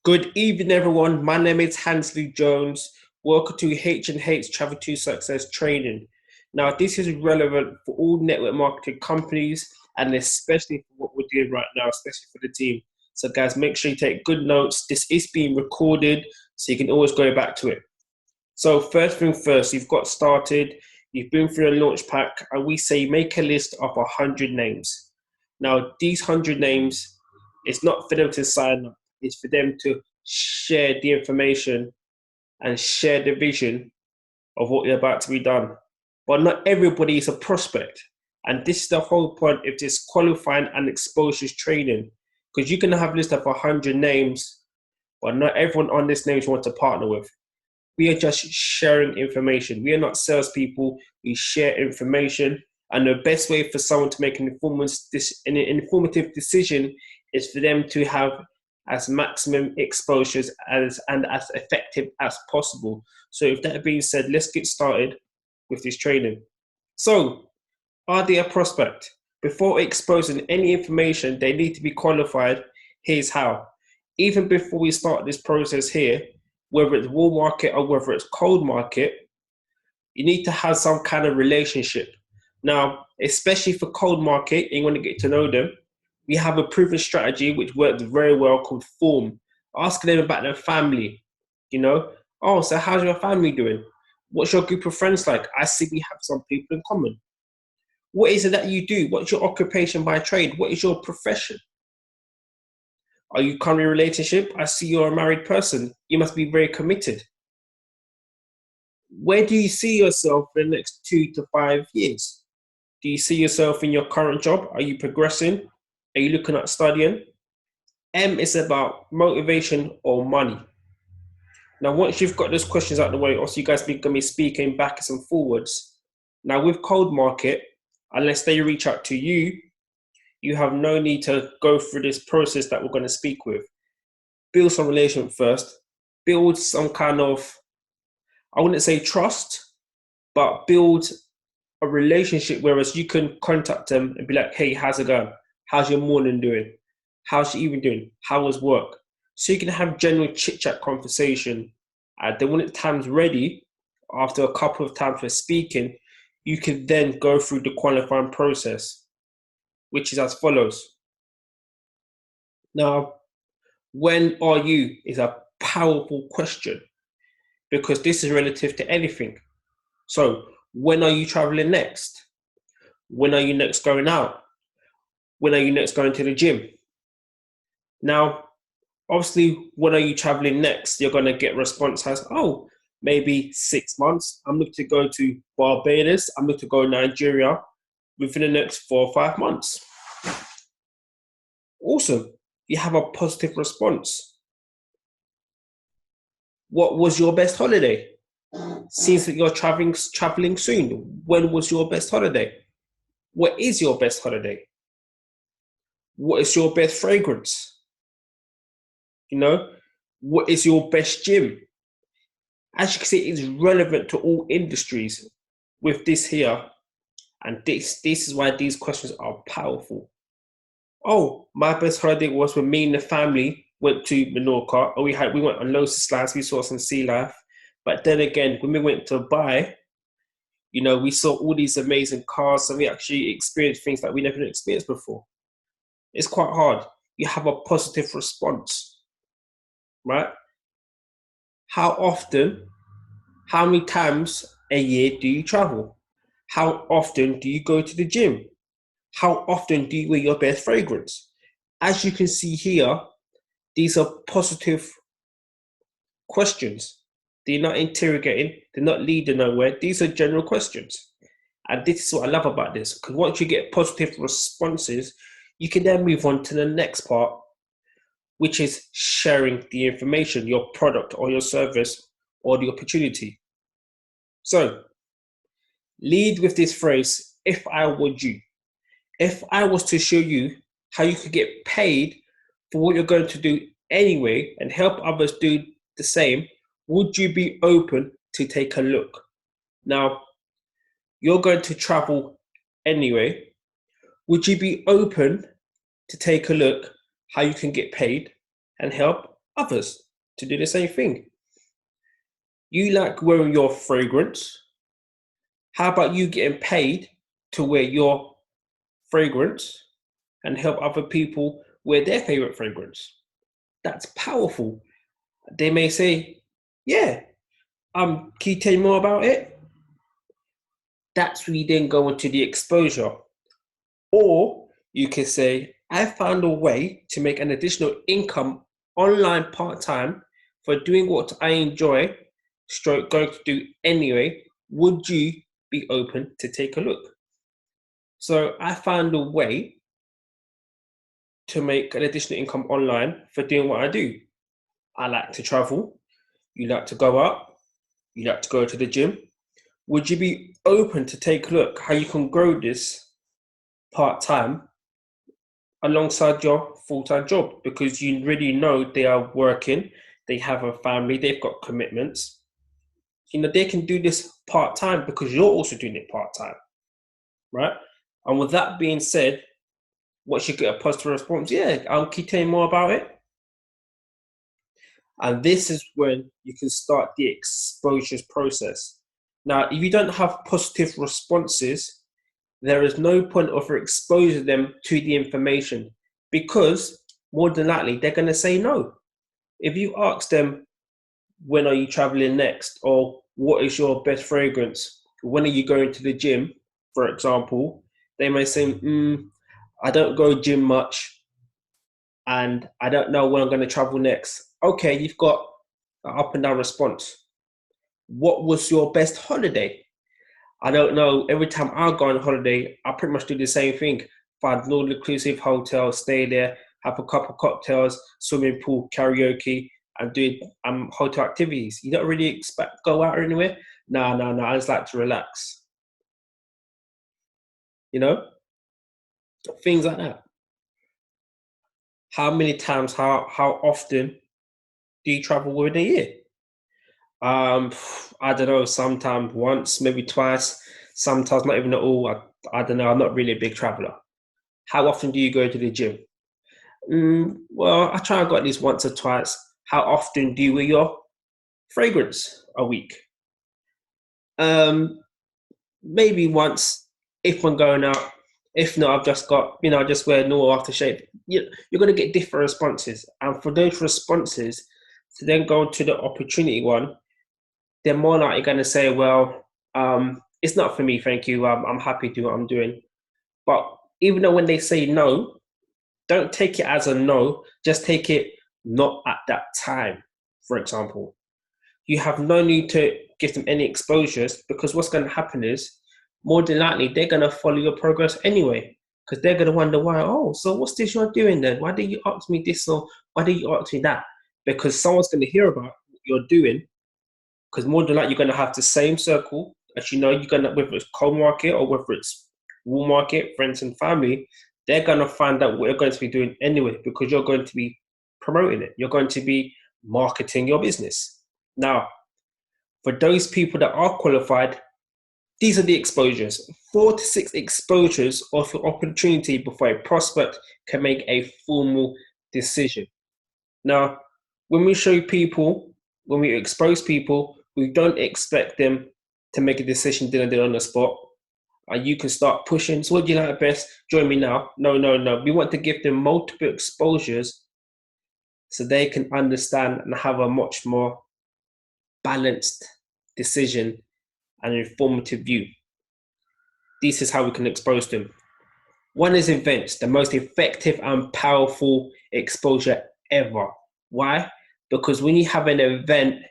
Good evening, everyone. My name is Hansley Jones. Welcome to H&H Travel to Success Training. Now, this is relevant for all network marketing companies and especially for what we're doing right now, especially for the team. So, guys, make sure you take good notes. This is being recorded, so you can always go back to it. So, first thing first, you've got started, you've been through a launch pack, and we say make a list of 100 names. Now, these 100 names, it's not for them to sign up. It's for them to share the information and share the vision of what you're about to be done. But not everybody is a prospect. And this is the whole point of this qualifying and exposures training. Because you can have a list of 100 names, but not everyone on this name you want to partner with. We are just sharing information. We are not salespeople. We share information. And the best way for someone to make an informative decision is for them to have as maximum exposures and as effective as possible. So if that being said, let's get started with this training. So, are they a prospect? Before exposing any information, they need to be qualified. Here's how. Even before we start this process here, whether it's warm market or whether it's cold market, you need to have some kind of relationship. Now, especially for cold market, you want to get to know them. We have a proven strategy which works very well called Form. Asking them about their family, Oh, so how's your family doing? What's your group of friends like? I see we have some people in common. What is it that you do? What's your occupation by trade? What is your profession? Are you currently in a relationship? I see you're a married person. You must be very committed. Where do you see yourself in the next 2 to 5 years? Do you see yourself in your current job? Are you progressing? Are you looking at studying? M is about motivation or money. Now, once you've got those questions out of the way, also you guys are going to be speaking backwards and forwards. Now, with cold market, unless they reach out to you, you have no need to go through this process that we're going to speak with. Build some relationship first. Build some kind of, I wouldn't say trust, but build a relationship whereas you can contact them and be like, hey, how's it going? How's your morning doing? How's your evening doing? How was work? So you can have general chit-chat conversation. Then when the time's ready, after a couple of times for speaking, you can then go through the qualifying process, which is as follows. Now, when are you is a powerful question because this is relative to anything. So when are you traveling next? When are you next going out? When are you next going to the gym? Now, obviously, when are you traveling next? You're going to get response as, oh, maybe 6 months. I'm looking to go to Barbados. I'm looking to go to Nigeria within the next 4 or 5 months. Awesome. You have a positive response. What was your best holiday? Seems that you're traveling soon. When was your best holiday? What is your best holiday? What is your best fragrance? What is your best gym? As you can see, it's relevant to all industries with this here. And this is why these questions are powerful. Oh, my best holiday was when me and the family went to Menorca. Or we went on loads of slides, we saw some sea life. But then again, when we went to Dubai, we saw all these amazing cars and we actually experienced things that we never experienced before. It's quite hard. You have a positive response, right? How many times a year do you travel? How often do you go to the gym? How often do you wear your best fragrance? As you can see here, these are positive questions. They're not interrogating, they're not leading nowhere. These are general questions. And this is what I love about this, because once you get positive responses, you can then move on to the next part, which is sharing the information, your product or your service or the opportunity. So, lead with this phrase, if I were you. If I was to show you how you could get paid for what you're going to do anyway and help others do the same, would you be open to take a look? Now, you're going to travel anyway. Would you be open to take a look how you can get paid and help others to do the same thing. You like wearing your fragrance. How about you getting paid to wear your fragrance and help other people wear their favorite fragrance? That's powerful. They may say, yeah, can you tell me more about it? That's when you then go into the exposure. Or you can say, I found a way to make an additional income online part-time for doing what I enjoy, stroke going to do anyway. Would you be open to take a look? So I found a way to make an additional income online for doing what I do. I like to travel. You like to go out. You like to go to the gym. Would you be open to take a look how you can grow this part-time alongside your full-time job? Because you really know they are working, they have a family, they've got commitments. They can do this part-time because you're also doing it part-time, right? And with that being said, what you get a positive response, yeah, I'll keep telling you more about it. And this is when you can start the exposures process. Now, if you don't have positive responses, there is no point of exposing them to the information because more than likely they're going to say no. If you ask them, when are you traveling next? Or what is your best fragrance? When are you going to the gym, for example? They may say, I don't go gym much and I don't know when I'm going to travel next. Okay, you've got an up and down response. What was your best holiday? I don't know. Every time I go on holiday, I pretty much do the same thing. Find an all-inclusive hotel, stay there, have a couple of cocktails, swimming pool, karaoke, and do hotel activities. You don't really expect go out anywhere. No. I just like to relax. Things like that. How many times? How often do you travel within a year? I don't know. Sometimes once, maybe twice. Sometimes not even at all. I don't know. I'm not really a big traveler. How often do you go to the gym? Well, I try and go at least once or twice. How often do you wear your fragrance a week? Maybe once if I'm going out. If not, I've just got, I just wear normal aftershave. You're going to get different responses. And for those responses to then go to the opportunity one, they're more likely going to say, well, it's not for me, thank you. I'm happy doing what I'm doing. But even though when they say no, don't take it as a no, just take it not at that time, for example. You have no need to give them any exposures because what's going to happen is more than likely they're going to follow your progress anyway because they're going to wonder why, oh, so what's this you're doing then? Why did you ask me this or why did you ask me that? Because someone's going to hear about what you're doing because more than likely you're going to have the same circle as you're going to, whether it's co-market or whether it's wall market, friends and family, they're going to find out what you're going to be doing anyway because you're going to be promoting it. You're going to be marketing your business. Now, for those people that are qualified, these are the exposures. 4 to 6 exposures of your opportunity before a prospect can make a formal decision. Now, when we show people, when we expose people, we don't expect them to make a decision then and then on the spot. You can start pushing. So what do you like best? Join me now. No. We want to give them multiple exposures so they can understand and have a much more balanced decision and informative view. This is how we can expose them. One is events, the most effective and powerful exposure ever. Why? Because when you have an event,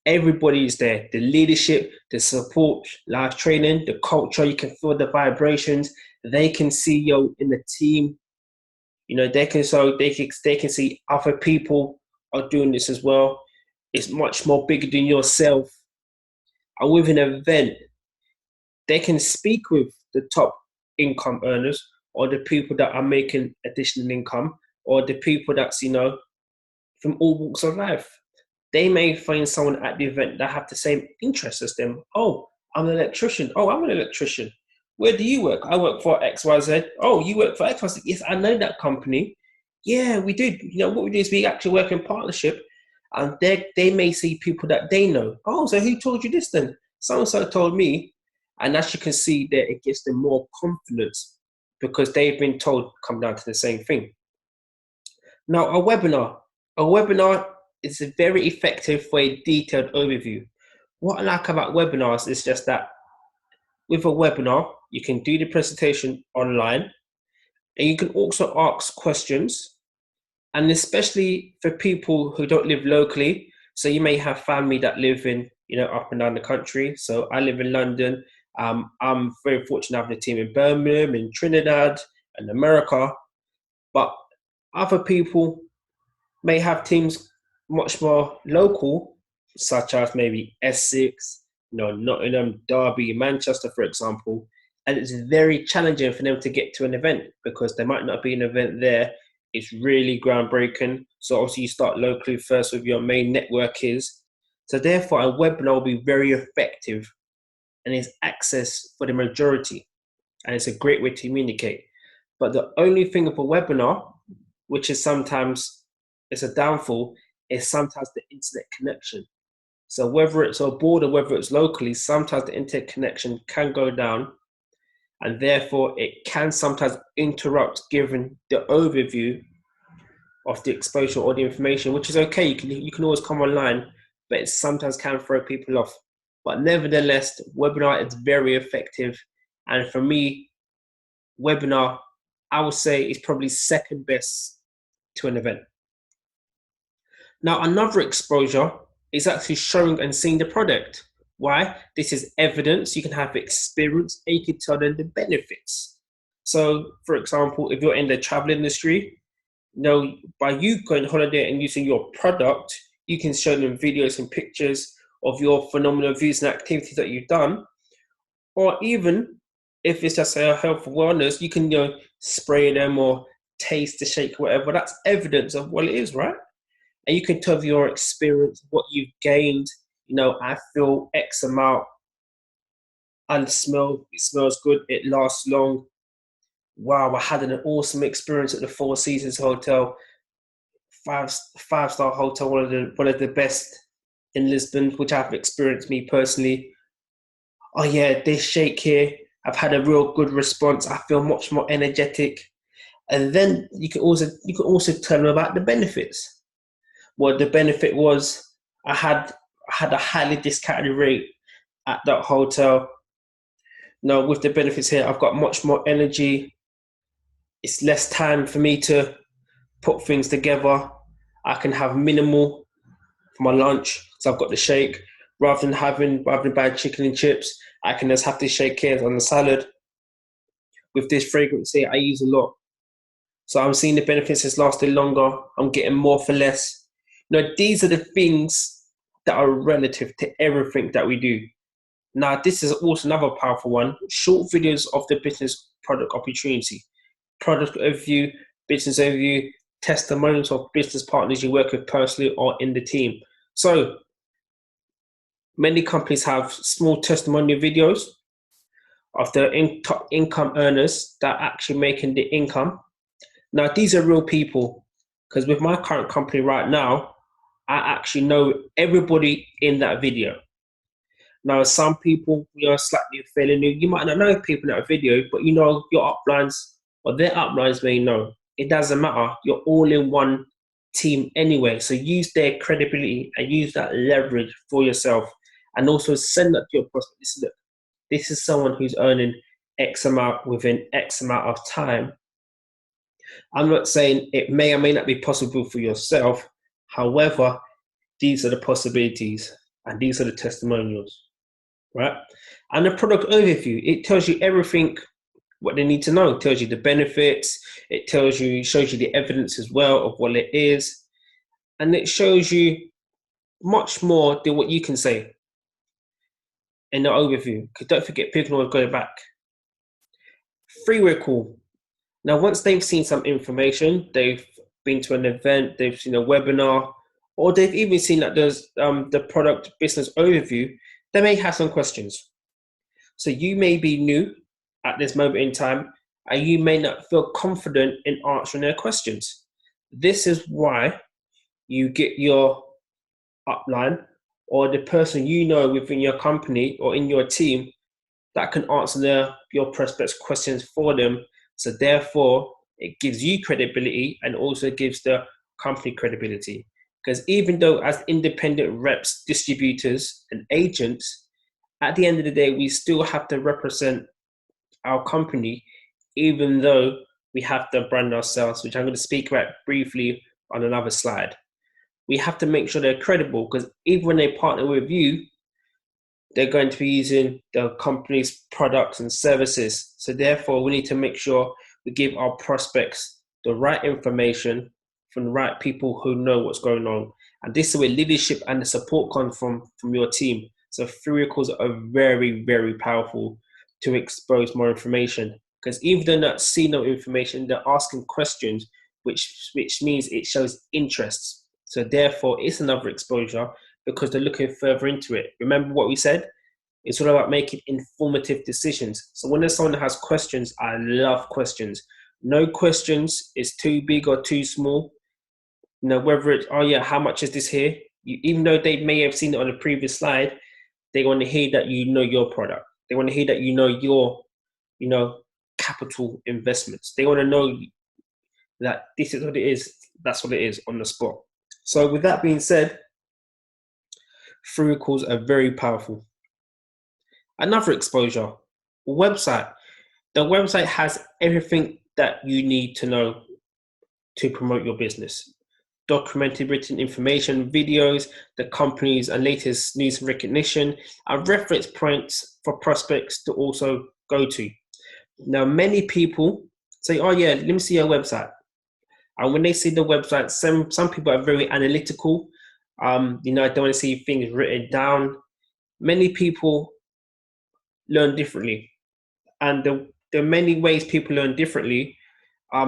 everybody is there. The leadership, the support, live training, the culture, you can feel the vibrations. They can see you in the team. They can see other people are doing this as well. It's much more bigger than yourself. And with an event, they can speak with the top income earners or the people that are making additional income or the people that's, from all walks of life. They may find someone at the event that have the same interests as them. Oh, I'm an electrician. Oh, I'm an electrician. Where do you work? I work for XYZ. Oh, you work for XYZ. Yes, I know that company. Yeah, we did. What we do is we actually work in partnership, and they may see people that they know. Oh, so who told you this then? So and so told me, and as you can see, that it gives them more confidence because they've been told come down to the same thing. Now, a webinar is very effective for a detailed overview. What I like about webinars is just that with a webinar, you can do the presentation online, and you can also ask questions, and especially for people who don't live locally. So you may have family that live in, up and down the country. So I live in London. I'm very fortunate to have the team in Birmingham, in Trinidad, and America. But other people may have teams much more local, such as maybe Essex, Nottingham, Derby, Manchester, for example. And it's very challenging for them to get to an event because there might not be an event there. It's really groundbreaking. So obviously you start locally first with your main network is. So therefore a webinar will be very effective and is access for the majority. And it's a great way to communicate. But the only thing of a webinar, which is sometimes it's a downfall, is sometimes the internet connection. So whether it's abroad or whether it's locally, sometimes the internet connection can go down, and therefore it can sometimes interrupt giving the overview of the exposure or the information, which is okay. You can always come online, but it sometimes can throw people off. But nevertheless, webinar is very effective, and for me, webinar, I would say, is probably second best to an event. Now, another exposure is actually showing and seeing the product. Why? This is evidence. You can have experience and you can tell them the benefits. So, for example, if you're in the travel industry, by you going on holiday and using your product, you can show them videos and pictures of your phenomenal views and activities that you've done. Or even if it's just a health and wellness, you can spray them or taste the shake, whatever. That's evidence of what it is, right? And you can tell your experience, what you've gained. I feel X amount, and it smells good, it lasts long. Wow, I had an awesome experience at the Four Seasons Hotel, five-star hotel, one of the best in Lisbon, which I've experienced me personally. Oh yeah, this shake here, I've had a real good response. I feel much more energetic. And then you can also tell them about the benefits. Well, the benefit was I had a highly discounted rate at that hotel. Now with the benefits here, I've got much more energy. It's less time for me to put things together. I can have minimal for my lunch, so I've got the shake. Rather than buying chicken and chips, I can just have this shake here on the salad. With this fragrance here, I use a lot. So I'm seeing the benefits is lasting longer. I'm getting more for less. These are the things that are relative to everything that we do. Now, this is also another powerful one. Short videos of the business product opportunity. Product overview, business overview, testimonials of business partners you work with personally or in the team. So many companies have small testimonial videos of the top income earners that are actually making the income. Now, these are real people because with my current company right now, I actually know everybody in that video. Now, some people, slightly fairly new, you might not know people in that video, but your uplines or their uplines may know. It doesn't matter. You're all in one team anyway. So use their credibility and use that leverage for yourself. And also send that to your prospect. This is someone who's earning X amount within X amount of time. I'm not saying it may or may not be possible for yourself. However, these are the possibilities and these are the testimonials, right? And the product overview, it tells you everything what they need to know. It tells you the benefits. It shows you the evidence as well of what it is. And it shows you much more than what you can say in the overview. Because don't forget, people will go back. Freeway call. Now, once they've seen some information, they've been to an event, they've seen a webinar, or they've even seen that there's the product business overview, they may have some questions. So you may be new at this moment in time, and you may not feel confident in answering their questions. This is why you get your upline or the person you know within your company or in your team that can answer your prospects' questions for them. So therefore, it gives you credibility and also gives the company credibility. Because even though as independent reps, distributors, and agents, at the end of the day, we still have to represent our company, even though we have to brand ourselves, which I'm going to speak about briefly on another slide. We have to make sure they're credible because even when they partner with you, they're going to be using the company's products and services. So therefore, we need to make sure we give our prospects the right information from the right people who know what's going on. And this is where leadership and the support comes from your team. So free calls are very, very powerful to expose more information. Because even though they're not seeing no information, they're asking questions, which means it shows interest. So therefore, it's another exposure because they're looking further into it. Remember what we said? It's all about making informative decisions. So when someone has questions, I love questions. No questions is too big or too small. You know, whether it's, oh yeah, how much is this here? Even though they may have seen it on the previous slide, they want to hear that you know your product. They want to hear that you know your, capital investments. They want to know that this is what it is. That's what it is on the spot. So with that being said, free calls are very powerful. Another exposure, website. The website has everything that you need to know to promote your business. Documented written information, videos, the company's and latest news and recognition, and reference points for prospects to also go to. Now, many people say, oh yeah, let me see your website. And when they see the website, some people are very analytical. I don't want to see things written down. Many people learn differently. And the many ways people learn differently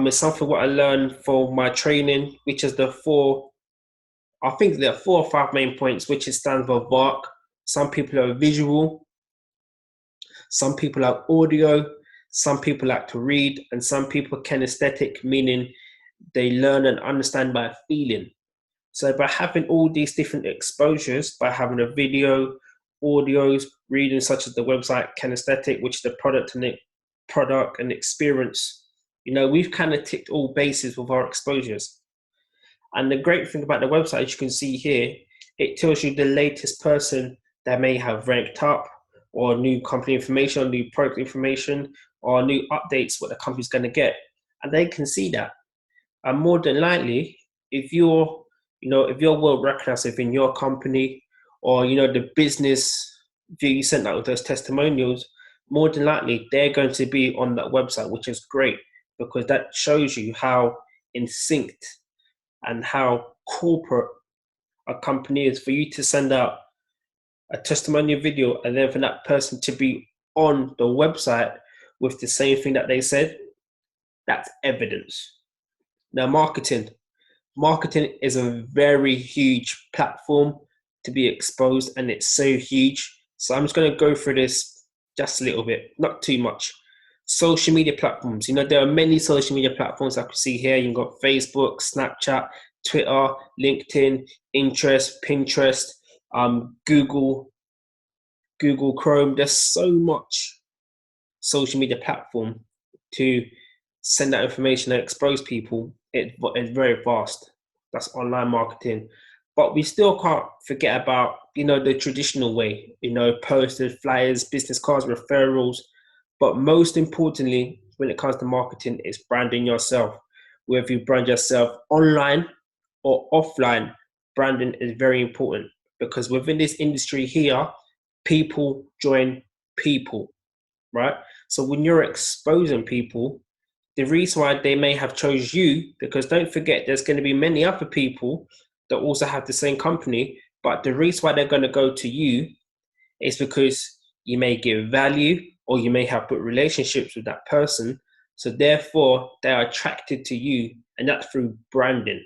is something what I learned for my training, which is I think there are 4 or 5 main points, which is stands for VARC. Some people are visual, some people are audio, some people like to read, and some people kinesthetic, meaning they learn and understand by feeling. So by having all these different exposures, by having a video, audios, reading such as the website kinesthetic, which is the product and experience, we've kind of ticked all bases with our exposures. And the great thing about the website, as you can see here, it tells you the latest person that may have ranked up, or new company information, or new product information, or new updates what the company's going to get. And they can see that. And more than likely, if you're well recognized within your company, or the business view you sent out with those testimonials, more than likely they're going to be on that website, which is great because that shows you how in sync and how corporate a company is for you to send out a testimonial video and then for that person to be on the website with the same thing that they said. That's evidence. Now, marketing is a very huge platform to be exposed, and it's so huge. So I'm just going to go through this just a little bit, not too much. Social media platforms. There are many social media platforms I can see here. You've got Facebook, Snapchat, Twitter, LinkedIn, Pinterest, Google Chrome. There's so much social media platform to send that information and expose people. It's very vast. That's online marketing. But we still can't forget about, the traditional way, posters, flyers, business cards, referrals. But most importantly, when it comes to marketing, it's branding yourself. Whether you brand yourself online or offline, branding is very important because within this industry here, people join people, right? So when you're exposing people, the reason why they may have chose you, because don't forget, there's going to be many other people that also have the same company, but the reason why they're going to go to you is because you may give value or you may have put relationships with that person. So therefore, they are attracted to you, and that's through branding,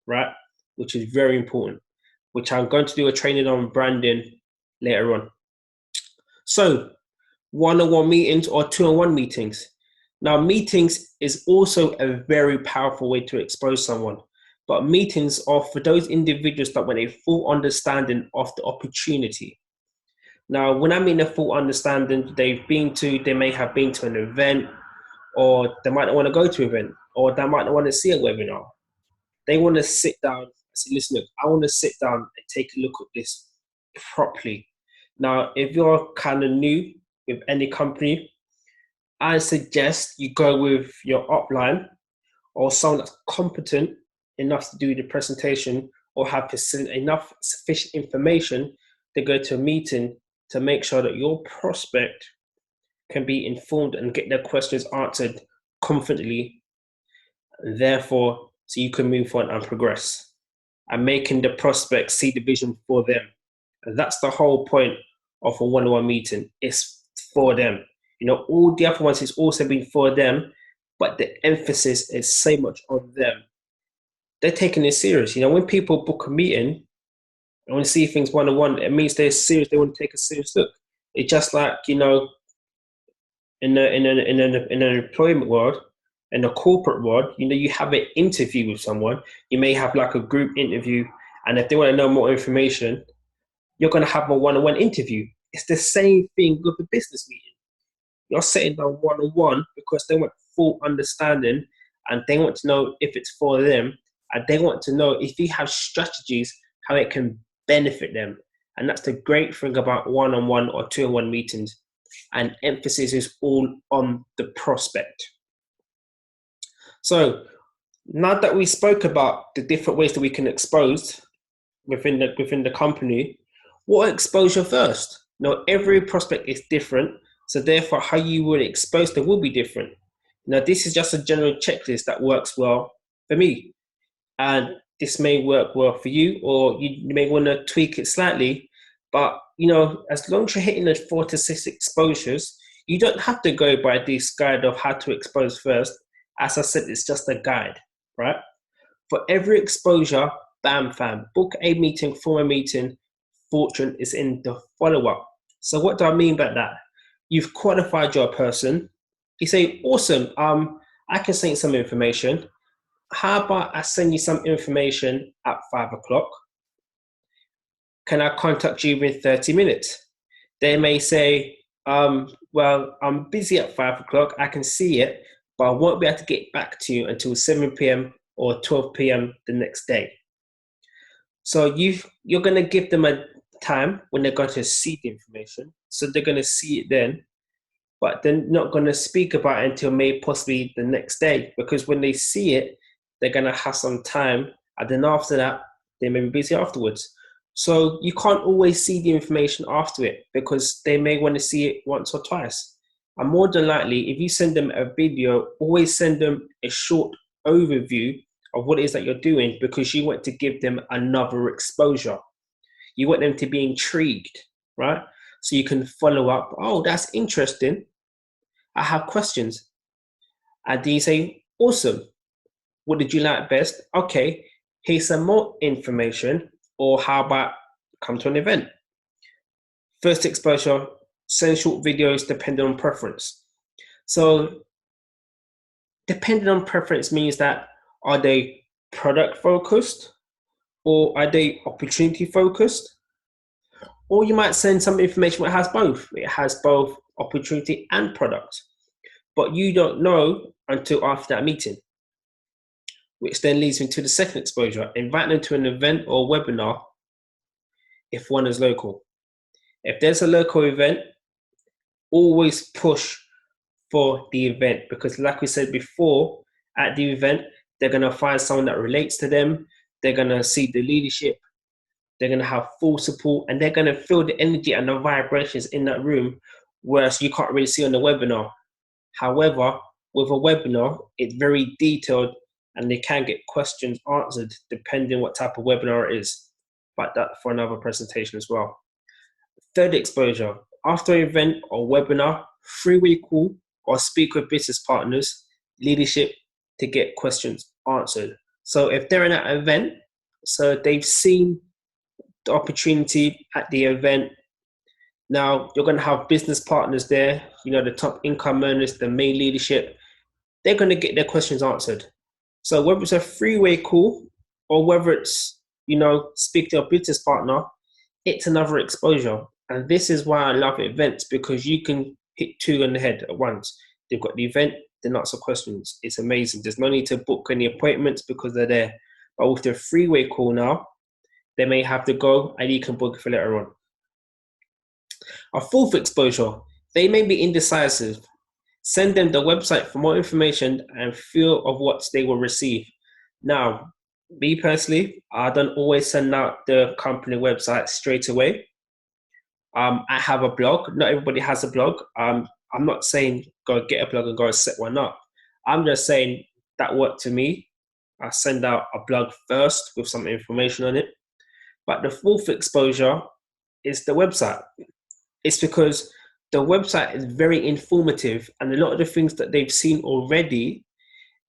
right? Which is very important, which I'm going to do a training on branding later on. So 1-on-1 meetings or 2-on-1 meetings. Now, meetings is also a very powerful way to expose someone. But meetings are for those individuals that want a full understanding of the opportunity. Now, when I mean a full understanding, they may have been to an event, or they might not want to go to an event, or they might not want to see a webinar. They want to sit down and say, listen, look, I want to sit down and take a look at this properly. Now, if you're kind of new with any company, I suggest you go with your upline or someone that's competent enough to do the presentation or have enough sufficient information to go to a meeting to make sure that your prospect can be informed and get their questions answered confidently. Therefore, so you can move on and progress and making the prospect see the vision for them. And that's the whole point of a one-on-one meeting. It's for them. All the other ones has also been for them, but the emphasis is so much on them. They're taking it serious. When people book a meeting and want to see things one-on-one, it means they're serious. They want to take a serious look. It's just like, in an employment world, in the corporate world, you have an interview with someone. You may have like a group interview, and if they want to know more information, you're going to have a one-on-one interview. It's the same thing with a business meeting. You're sitting down one-on-one because they want full understanding, and they want to know if it's for them, and they want to know if you have strategies, how it can benefit them. And that's the great thing about one-on-one or two-on-one meetings. And emphasis is all on the prospect. So now that we spoke about the different ways that we can expose within the company, what exposure first? Now, every prospect is different, so therefore how you will expose them will be different. Now, this is just a general checklist that works well for me, and this may work well for you, or you may want to tweak it slightly. But as long as you're hitting the 4 to 6 exposures, you don't have to go by this guide of how to expose first. As I said, it's just a guide, right? For every exposure, bam, fam, book a meeting, form a meeting. Fortune is in the follow-up. So what do I mean by that? You've qualified your person. You say, awesome, I can send you some information. How about I send you some information at 5 o'clock? Can I contact you within 30 minutes? They may say, well, I'm busy at 5 o'clock. I can see it, but I won't be able to get back to you until 7 p.m. or 12 p.m. the next day. So you're going to give them a time when they're going to see the information. So they're going to see it then, but they're not going to speak about it until maybe possibly the next day, because when they see it, they're going to have some time. And then after that, they may be busy afterwards. So you can't always see the information after it, because they may want to see it once or twice. And more than likely, if you send them a video, always send them a short overview of what it is that you're doing, because you want to give them another exposure. You want them to be intrigued, right? So you can follow up. Oh, that's interesting. I have questions. And then you say, awesome. What did you like best? Okay, here's some more information. Or how about come to an event? First exposure, send short videos depending on preference. So depending on preference means that, are they product focused or are they opportunity focused? Or you might send some information that has both. It has both opportunity and product, but you don't know until after that meeting, which then leads me to the second exposure. Invite them to an event or webinar if one is local. If there's a local event, always push for the event, because like we said before, at the event, they're going to find someone that relates to them. They're going to see the leadership. They're going to have full support, and they're going to feel the energy and the vibrations in that room, whereas you can't really see on the webinar. However, with a webinar, it's very detailed, and they can get questions answered depending what type of webinar it is. But that for another presentation as well. Third exposure, after an event or webinar, 3-way call or speak with business partners, leadership to get questions answered. So if they're in that event, so they've seen the opportunity at the event. Now you're going to have business partners there, the top income earners, the main leadership. they're going to get their questions answered. So whether it's a three-way call or whether it's, speak to a business partner, it's another exposure. And this is why I love events, because you can hit two on the head at once. They've got the event, then answer questions. It's amazing. There's no need to book any appointments because they're there. But with the three-way call now, they may have to go and you can book it for later on. A fourth exposure, they may be indecisive. Send them the website for more information and feel of what they will receive. Now, me personally, I don't always send out the company website straight away. I have a blog. Not everybody has a blog. I'm not saying go get a blog and go set one up. I'm just saying that worked to me. I send out a blog first with some information on it. But the fourth exposure is the website. It's because the website is very informative, and a lot of the things that they've seen already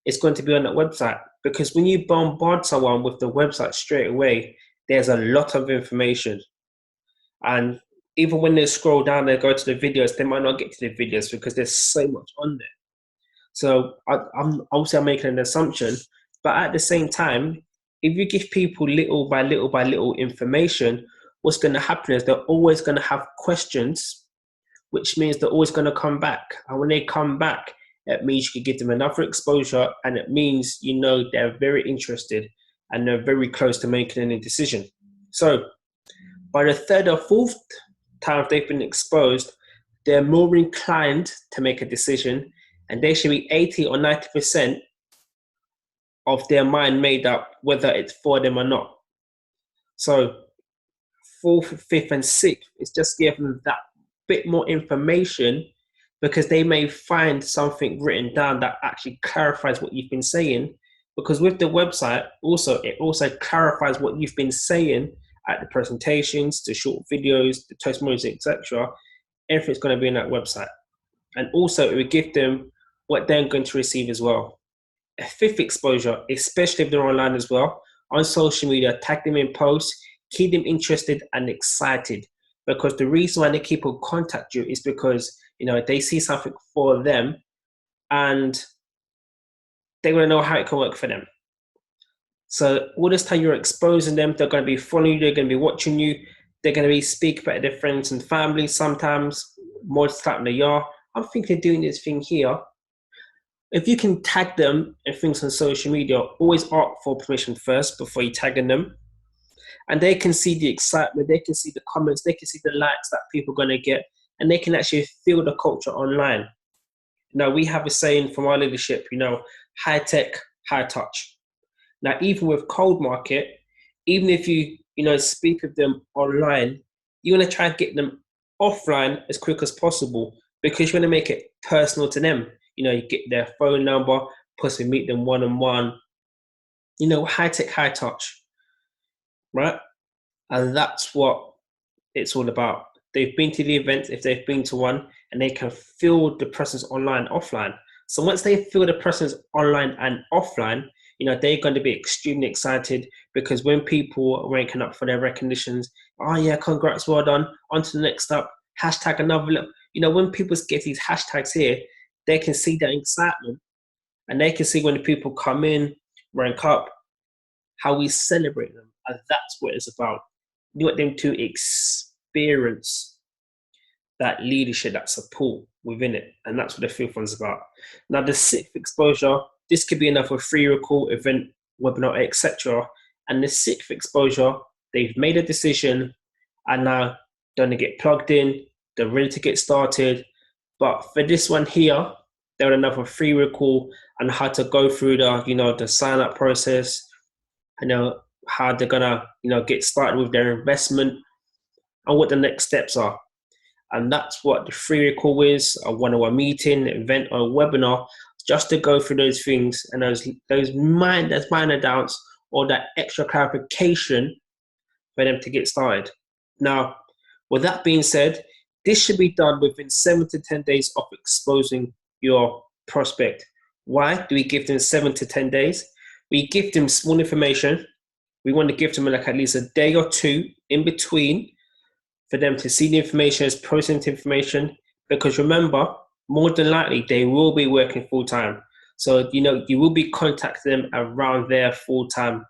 is going to be on that website. Because when you bombard someone with the website straight away, there's a lot of information. And even when they scroll down and go to the videos, they might not get to the videos because there's so much on there. So I'm making an assumption, but at the same time, if you give people little by little by little information, what's going to happen is they're always going to have questions, which means they're always going to come back. And when they come back, it means you can give them another exposure, and it means they're very interested and they're very close to making a decision. So by the third or fourth time they've been exposed, they're more inclined to make a decision, and they should be 80 or 90% of their mind made up whether it's for them or not. So fourth, fifth, and sixth is just give them that bit more information, because they may find something written down that actually clarifies what you've been saying. Because with the website, it also clarifies what you've been saying at the presentations, the short videos, the testimonials, etc. Everything's going to be in that website. And also it will give them what they're going to receive as well. A fifth exposure, especially if they're online as well, on social media, tag them in posts, keep them interested and excited. Because the reason why they keep on contact you is because they see something for them and they want to know how it can work for them. So all this time you're exposing them, they're going to be following you, they're going to be watching you, they're going to be speaking about their friends and family sometimes, more than they are. I'm thinking of doing this thing here. If you can tag them and things on social media, always ask for permission first before you tagging them. And they can see the excitement, they can see the comments, they can see the likes that people are going to get, and they can actually feel the culture online. Now, we have a saying from our leadership, high tech, high touch. Now, even with cold market, even if you speak with them online, you want to try and get them offline as quick as possible, because you want to make it personal to them. You get their phone number, possibly meet them one-on-one. High tech, high touch, right? And that's what it's all about. They've been to the event, if they've been to one, and they can feel the presence online, offline. So once they feel the presence online and offline, they're going to be extremely excited, because when people are ranking up for their recognitions, oh yeah, congrats, well done, on to the next up, hashtag another look. When people get these hashtags here, they can see that excitement, and they can see when the people come in, rank up, how we celebrate them. And that's what it's about. You want them to experience that leadership, that support within it. And that's what the fifth one's about. Now, the sixth exposure, this could be another free call, event, webinar, etc. And the sixth exposure, they've made a decision and now they're going to get plugged in, they're ready to get started. But for this one here, they're another free call and how to go through the sign up process, how they're gonna get started with their investment and what the next steps are. And that's what the free call is, a one-on-one meeting, event, or webinar, just to go through those things and those minor doubts or that extra clarification for them to get started. Now, with that being said, this should be done within 7 to 10 days of exposing your prospect. Why do we give them 7 to 10 days? We give them small information. We want to give them like at least a day or two in between for them to see the information as processing information. Because remember, more than likely, they will be working full time. So, you will be contacting them around their full-time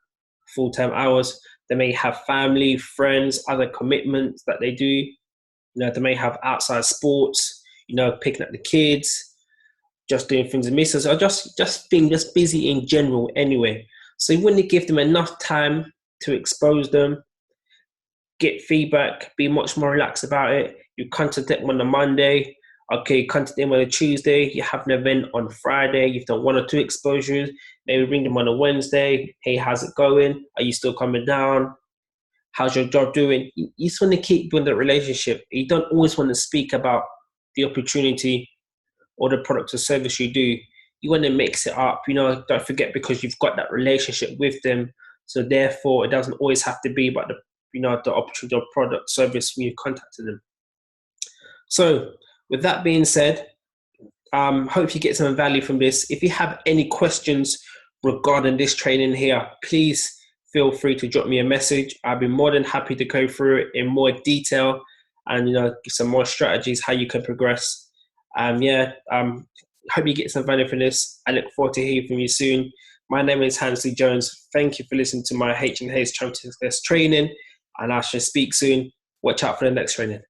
hours. They may have family, friends, other commitments that they do. They may have outside sports, picking up the kids, just doing things in missions, or just being just busy in general anyway. So you want to give them enough time to expose them, get feedback, be much more relaxed about it. You contact them on a Monday, okay, contact them on a Tuesday, you have an event on Friday, you've done 1 or 2 exposures, maybe bring them on a Wednesday, hey, how's it going? Are you still coming down? How's your job doing? You just want to keep building that relationship. You don't always want to speak about the opportunity or the product or service you do. You want to mix it up, don't forget, because you've got that relationship with them. So therefore, it doesn't always have to be about the opportunity or product service when you contacted them. So with that being said, hope you get some value from this. If you have any questions regarding this training here, please feel free to drop me a message. I'll be more than happy to go through it in more detail and give some more strategies how you can progress. Hope you get some value from this. I look forward to hearing from you soon. My name is Hansley Jones. Thank you for listening to my H&H Champion Success training, and I shall speak soon. Watch out for the next training.